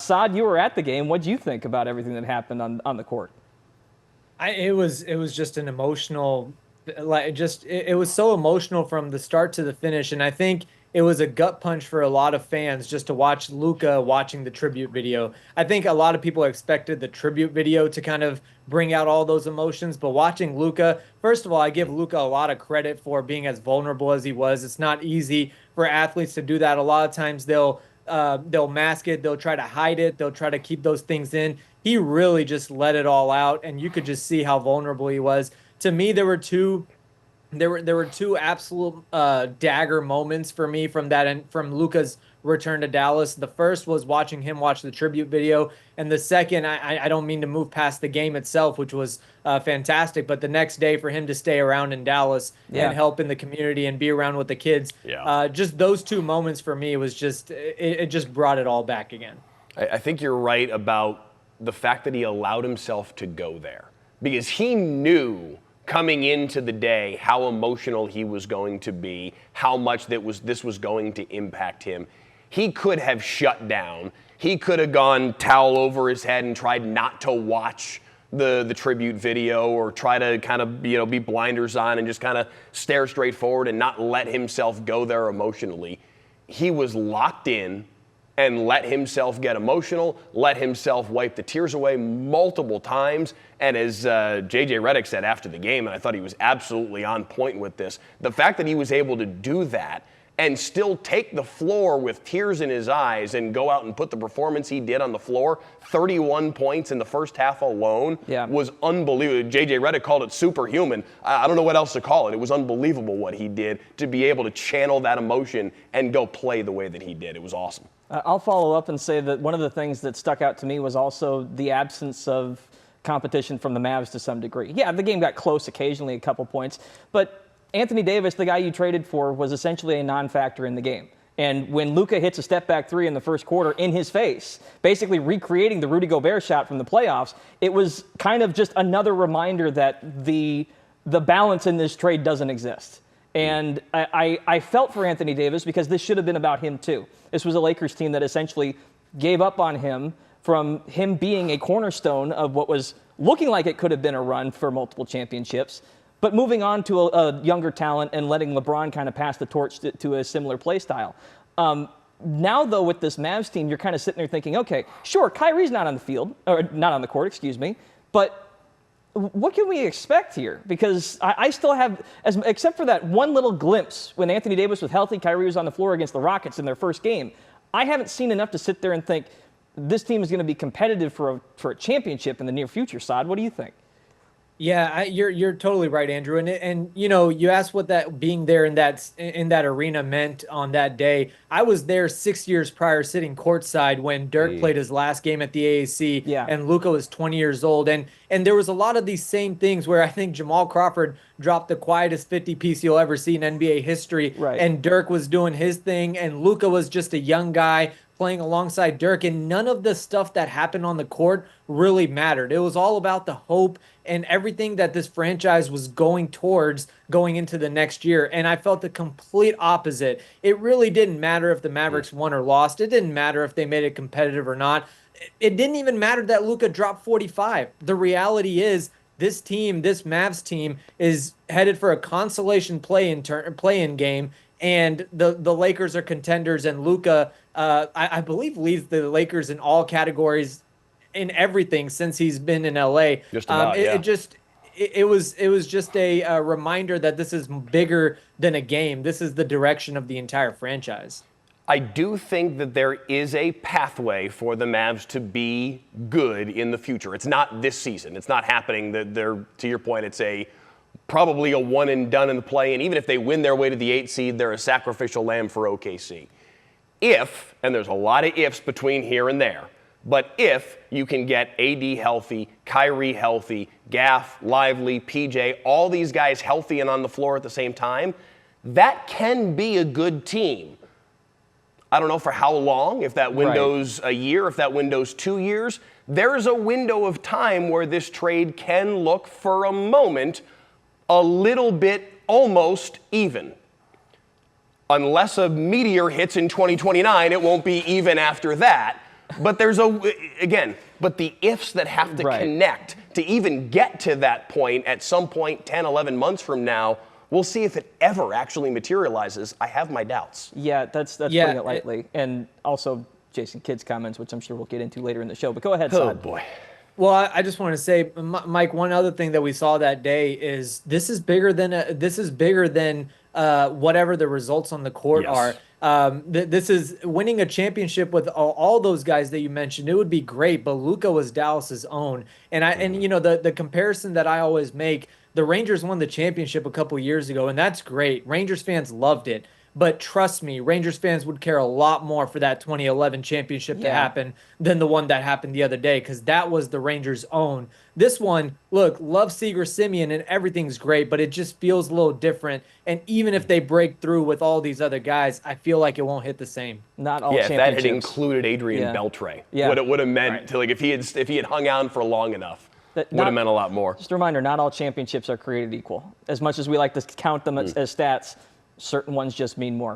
Saad, you were at the game. What did you think about everything that happened on the court? It was just an emotional, it was so emotional from the start to the finish, and I think it was a gut punch for a lot of fans just to watch Luka watching the tribute video. I think a lot of people expected the tribute video to kind of bring out all those emotions, but watching Luka, first of all, I give Luka a lot of credit for being as vulnerable as he was. It's not easy for athletes to do that. A lot of times they'll mask it, they'll try to hide it, they'll try to keep those things in. He really just let it all out, and you could just see how vulnerable he was. To me, there were two absolute dagger moments for me from that and from Luka's return to Dallas. The first was watching him watch the tribute video, and the second, I don't mean to move past the game itself, which was fantastic, but the next day for him to stay around in Dallas and help in the community and be around with the kids, just those two moments for me was just it just brought it all back again. I think you're right about the fact that he allowed himself to go there, because he knew coming into the day how emotional he was going to be, how much this was going to impact him. He could have shut down. He could have gone towel over his head and tried not to watch the tribute video, or try to kind of be blinders on and just kind of stare straight forward and not let himself go there emotionally. He was locked in and let himself get emotional, let himself wipe the tears away multiple times. And as J.J. Redick said after the game, and I thought he was absolutely on point with this, the fact that he was able to do that and still take the floor with tears in his eyes and go out and put the performance he did on the floor, 31 points in the first half alone, was unbelievable. J.J. Redick called it superhuman. I don't know what else to call it. It was unbelievable what he did to be able to channel that emotion and go play the way that he did. It was awesome. I'll follow up and say that one of the things that stuck out to me was also the absence of competition from the Mavs to some degree. Yeah, the game got close occasionally, a couple points, but Anthony Davis, the guy you traded for, was essentially a non-factor in the game. And when Luka hits a step-back three in the first quarter in his face, basically recreating the Rudy Gobert shot from the playoffs, it was kind of just another reminder that the balance in this trade doesn't exist. And I felt for Anthony Davis, because this should have been about him too. This was a Lakers team that essentially gave up on him from him being a cornerstone of what was looking like it could have been a run for multiple championships, but moving on to a younger talent and letting LeBron kind of pass the torch to a similar play style. Now, though, with this Mavs team, you're kind of sitting there thinking, okay, sure, Kyrie's not on the field, or not on the court, excuse me, but what can we expect here? Because I still have, except for that one little glimpse when Anthony Davis was healthy, Kyrie was on the floor against the Rockets in their first game, I haven't seen enough to sit there and think this team is going to be competitive for a championship in the near future. Saad, what do you think? Yeah, you're totally right, Andrew. And you asked what that being there in that arena meant on that day. I was there 6 years prior, sitting courtside when Dirk played his last game at the AAC, and Luka was 20 years old. And there was a lot of these same things where I think Jamal Crawford dropped the quietest 50-piece you'll ever see in NBA history, and Dirk was doing his thing, and Luka was just a young guy playing alongside Dirk, and none of the stuff that happened on the court really mattered. It was all about the hope and everything that this franchise was going towards going into the next year. And I felt the complete opposite. It really didn't matter if the Mavericks won or lost. It didn't matter if they made it competitive or not. It didn't even matter that Luka dropped 45. The reality is this team, this Mavs team, is headed for a consolation play-in game, and the Lakers are contenders, and Luka, I believe, leads the Lakers in all categories in everything since he's been in LA. Just about, It was just a reminder that this is bigger than a game. This is the direction of the entire franchise. I do think that there is a pathway for the Mavs to be good in the future. It's not this season. It's not happening. To your point, it's probably a one and done in the play, and even if they win their way to the 8th seed, they're a sacrificial lamb for OKC. If, and there's a lot of ifs between here and there, but if you can get AD healthy, Kyrie healthy, Gaff, Lively, PJ, all these guys healthy and on the floor at the same time, that can be a good team. I don't know for how long, if that window's a year, if that window's 2 years. There's a window of time where this trade can look for a moment a little bit almost even. Unless a meteor hits in 2029, it won't be even after that. But but the ifs that have to connect to even get to that point at some point 10, 11 months from now, we'll see if it ever actually materializes. I have my doubts. Yeah, that's putting it lightly. And also Jason Kidd's comments, which I'm sure we'll get into later in the show. But go ahead, Saad. Oh, boy. Well, I just want to say, Mike, one other thing that we saw that day is this is bigger than whatever the results on the court are. This is winning a championship with all those guys that you mentioned. It would be great, but Luka was Dallas's own. And you know, the comparison that I always make, the Rangers won the championship a couple years ago, and that's great. Rangers fans loved it. But trust me, Rangers fans would care a lot more for that 2011 championship to happen than the one that happened the other day, because that was the Rangers' own. This one, look, love Seager, Simeon, and everything's great, but it just feels a little different. And even if they break through with all these other guys, I feel like it won't hit the same. Not all championships. championships. If that had included Adrian Beltre, what it would have meant to, like, if he had hung on for long enough, would have meant a lot more. Just a reminder, not all championships are created equal. As much as we like to count them as stats, certain ones just mean more.